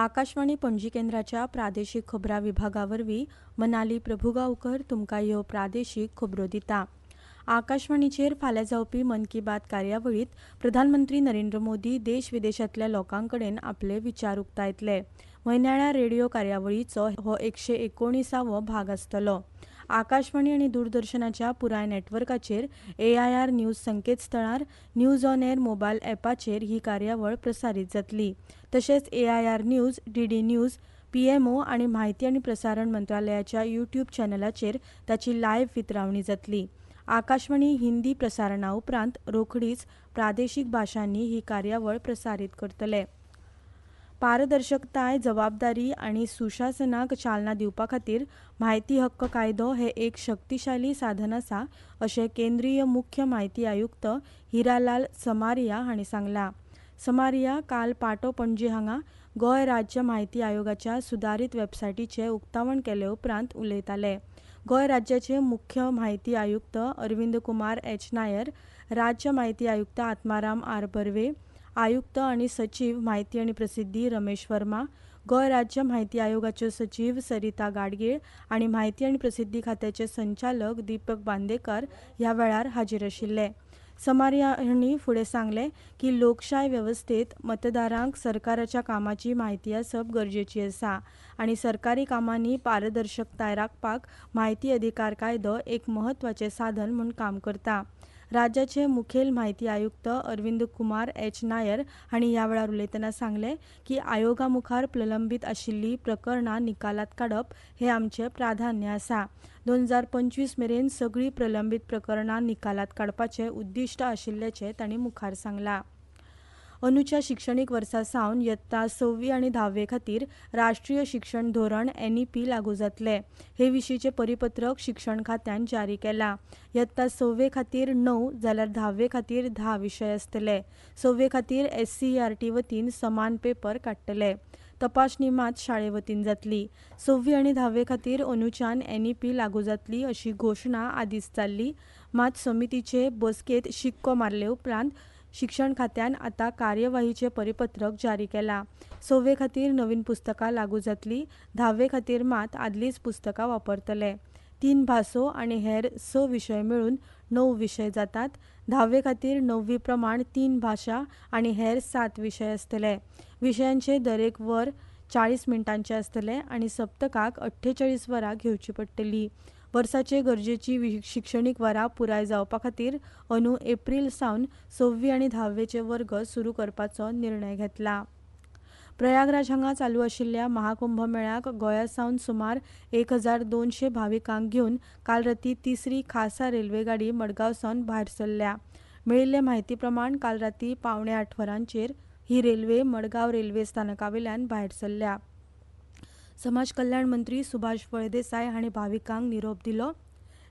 आकाशवाणी पणजी केंद्राच्या प्रादेशीक खबरां विभागावरवीं मनाली प्रभुगांवकर तुमकां ह्यो प्रादेशीक खबरो दिता। आकाशवाणीचेर फाल्यां जावपी मन की बात कार्यावळींत प्रधानमंत्री नरेंद्र मोदी देश विदेशांतल्या लोकांकडेन आपले विचार उक्तायतले। म्हयन्याळ्या रेडिओ कार्यावळीचो हो 119वो भाग आसतलो। आकाशवाणी आनी दूरदर्शनाच्या पुराय नॅटवर्काचेर AIR न्यूज संकेतस्थळार न्यूज ऑन एअर मोबायल ॲपाचेर ही कार्यावळ प्रसारीत जातली। तशेंच AIR news, DD news, PMO आनी म्हायती आनी प्रसारण मंत्रालयाच्या YouTube चॅनलाचेर ताची लायव्ह वितरावणी जातली। आकाशवाणी हिंदी प्रसारणा उपरांत रोखडीच प्रादेशीक भाशांनी ही कार्यावळ प्रसारीत करतले। पारदर्शकताय, जबाबदारी आनी सुशासनाक चालना दिवपा खातीर म्हायती हक्क कायदो हें एक शक्तीशाली साधन आसा अशें केंद्रीय मुख्य म्हायती आयुक्त हिरालाल समारिया हांणी सांगलां। समारिया काल पाटो पणजी हांगा गोंय राज्य म्हायती आयोगाच्या सुदारीत वेबसायटीचें उक्तावण केले उपरांत उलयताले। गोंय राज्याचे मुख्य म्हायती आयुक्त अरविंद कुमार H. नायर, राज्य म्हायती आयुक्त आत्माराम R. बर्वे, आयुक्त आनी सचीव म्हायती आनी प्रसिद्धी रमेश वर्मा, गोंय राज्य म्हायती आयोगाच्यो सचीव सरिता गाडगीळ आनी म्हायती आनी प्रसिद्धी खात्याचे संचालक दीपक बांदेकार ह्या वेळार हाजीर आशिल्ले। समारिया हांणी फुडें सांगलें की लोकशाय वेवस्थेंत मतदारांक सरकाराच्या कामाची म्हायती आसप गरजेची आसा आनी सरकारी कामांनी पारदर्शकताय राखपाक म्हायती अधिकार कायदो एक म्हत्वाचें साधन म्हूण काम करता। राज्याचे मुखेल म्हायती आयुक्त अरविंद कुमार H. नायर हांणी ह्या वेळार उलयतना सांगलें की आयोगा मुखार प्रलंबीत आशिल्लीं प्रकरणां निकालात काडप हें आमचें प्राधान्य आसा। 2025 मेरेन सगळीं प्रलंबीत प्रकरणां निकालात काडपाचें उद्दिश्ट आशिल्ल्याचें तांणी मुखार सांगलां। अंदूच्या शिक्षणीक वर्सा सावन यत्ता 6वी आनी 10वे खातीर राष्ट्रीय शिक्षण धोरण NEP लागू जातले। हे विशींचें परिपत्रक शिक्षण खात्यान जारी केलां। यत्ता 6वे खातीर 9 जाल्यार 10वे खातीर 10 विशय आसतले। 6वे खातीर SCERT वतीन समान पेपर काडटले। तपासणी मात शाळे वतीन जातली। 6वी आनी 10वे खातीर अंदूच्यान NEP लागू जातली अशी घोशणा आदींच जाल्ली, मात समितीचे बसकेंत शिक्को मारले उपरांत शिक्षण खात्यान आतां कार्यवाहीचें परिपत्रक जारी केलां। 6वे खातीर नवीन पुस्तकां लागू जातलीं, 10वे खातीर मात आदलींच पुस्तकां वापरतले। 3 भासो आनी हेर 6 विशय मेळून 9 विशय जातात। 10वे खातीर 9वी प्रमाण 3 भाशा आनी हेर 7 विशय आसतले। विशयांचे दरेक वर 40 मिण्टांचे आसतले आनी सप्तकाक 48 वरां घेवची पडटलीं। वर्साचे गरजेची शिक्षणीक वरां पुराय जावपा खातीर अंदू एप्रील सावन 6वी आनी 10वेचे वर्ग सुरू करपाचो निर्णय घेतला। प्रयागराज हांगा चालू आशिल्ल्या महाकुंभ मेळ्याक गोंया सावन सुमार 1200 भाविकांक घेवन काल रातीं तिसरी खासा रेल्वे गाडी मडगांव सावन भायर सरल्या। मेळिल्ले म्हायती प्रमाण काल रातीं 7:45 वरांचेर ही रेल्वे मडगांव रेल्वे स्थानकावेल्यान भायर सरल्या। समाज कल्याण मंत्री सुभाष फळदेसाय हांणी भाविकांक निरोप दिलो।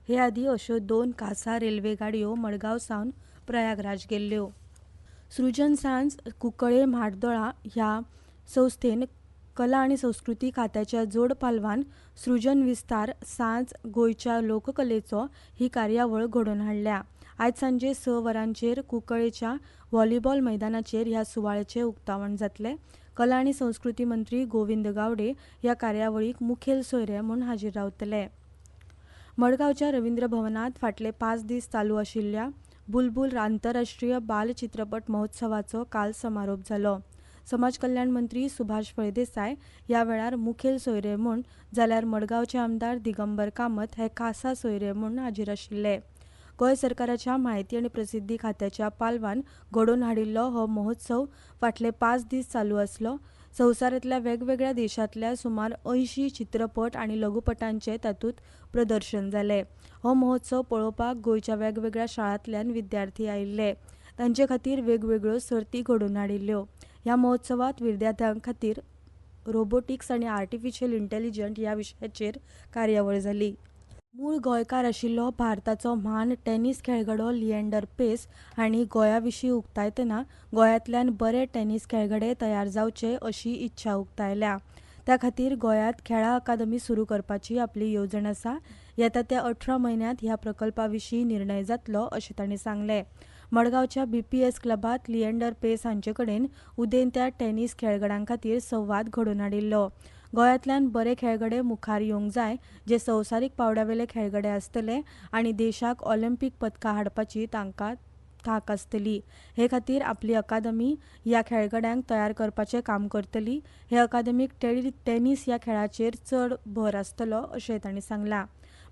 हे आदीं अश्यो 2 खासा रेल्वे गाडयो मडगांव सावन प्रयागराज गेल्ल्यो। सृजन सान्स कुंकळे म्हाड्डोळा ह्या संस्थेन कला आनी संस्कृती खात्याच्या जोड पालवान सृजन विस्तार सांज गोंयच्या लोककलेचो ही कार्यावळ घडोवन हाडल्या। आयज सांजे 6 वरांचेर कुंकळेच्या व्हॉलीबॉल मैदानाचेर ह्या सुवाळ्याचें उक्तावण जातलें। कला आनी संस्कृती मंत्री गोविंद गावडे ह्या कार्यावळीक मुखेल सोयरे म्हूण हाजीर रावतले। मडगांवच्या रवींद्र भवनांत फाटले 5 दीस चालू आशिल्ल्या बुलबुल आंतरराष्ट्रीय बाल चित्रपट महोत्सवाचो काल समारोप जालो। समाज कल्याण मंत्री सुभाष फळदेसाय ह्या वेळार मुखेल सोयरे म्हूण जाल्यार मडगांवचे आमदार दिगंबर कामत हे खासा सोयरे म्हूण हाजीर आशिल्ले। गोंय सरकाराच्या म्हायती आनी प्रसिद्धी खात्याच्या पालवान घडोवन हाडिल्लो हो महोत्सव फाटले 5 दीस चालू आसलो। संवसारांतल्या वेगवेगळ्या देशांतल्या सुमार 80 चित्रपट आनी लघुपटांचें तातूंत प्रदर्शन जालें। हो महोत्सव पळोवपाक गोंयच्या वेगवेगळ्या शाळांतल्यान विद्यार्थी आयिल्ले। तांचे खातीर वेगवेगळ्यो सर्ती घडोवन हाडिल्ल्यो। ह्या महोत्सवांत विद्यार्थ्यां खातीर रोबोटिक्स आनी आर्टिफिशियल इंटेलिजन्स ह्या विशयाचेर कार्यावळ जाली। मूळ गोंयकार आशिल्लो भारताचो म्हान टेनिस खेळगडो लिएंडर पेस हांणी गोंया विशीं उक्तायतना गोंयांतल्यान बरे टेनिस खेळगडे तयार जावचे अशी इत्सा उक्तायल्या। त्या खातीर गोंयांत खेळा अकादमी सुरू करपाची आपली येवजण आसा। येता त्या 18 म्हयन्यांत ह्या प्रकल्पा विशीं निर्णय जातलो अशें तांणी सांगलें। मडगावच्या BPS क्लबात लिएंडर पेस हांचे कडेन उदेंत्या टेनिस खेळगड्यां खातीर संवाद घडोवन हाडिल्लो. गोंयांतल्यान बरे खेळगडे मुखार येवंक जाय, जे संवसारीक पांवड्यावेले खेळगडे आसतले आनी देशाक ऑलिंपीक पदकां हाडपाची तांकां थाक आसतली. हे खातीर आपली अकादमी ह्या खेळगड्यांक तयार करपाचें काम करतली. हे अकादमीक टेनिस ह्या खेळाचेर चड भर आसतलो अशेंय तांणी सांगलां.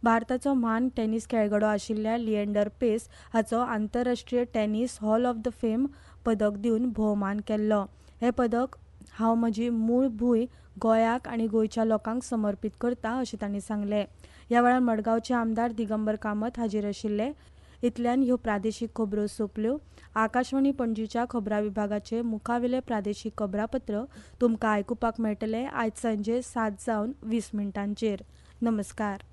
भारताचो म्हान टेनिस खेळगडो आशिल्ल्या लिएंडर पेस हाचो आंतरराष्ट्रीय tennis hall of the fame पदक दिवन भोवमान केल्लो. हे पदक हांव म्हजी मूळ भूंय गोंयाक आनी गोंयच्या लोकांक समर्पीत करता अशें तांणी सांगलें. ह्या वेळार मडगांवचे आमदार दिगंबर कामत हाजीर आशिल्ले. इतल्यान ह्यो प्रादेशीक खबरो सोंपल्यो. आकाशवाणी पणजीच्या खबरां विभागाचे मुखावेले प्रादेशीक खबरापत्र तुमकां आयकुपाक मेळटले आयज सांजे 7:20 नमस्कार.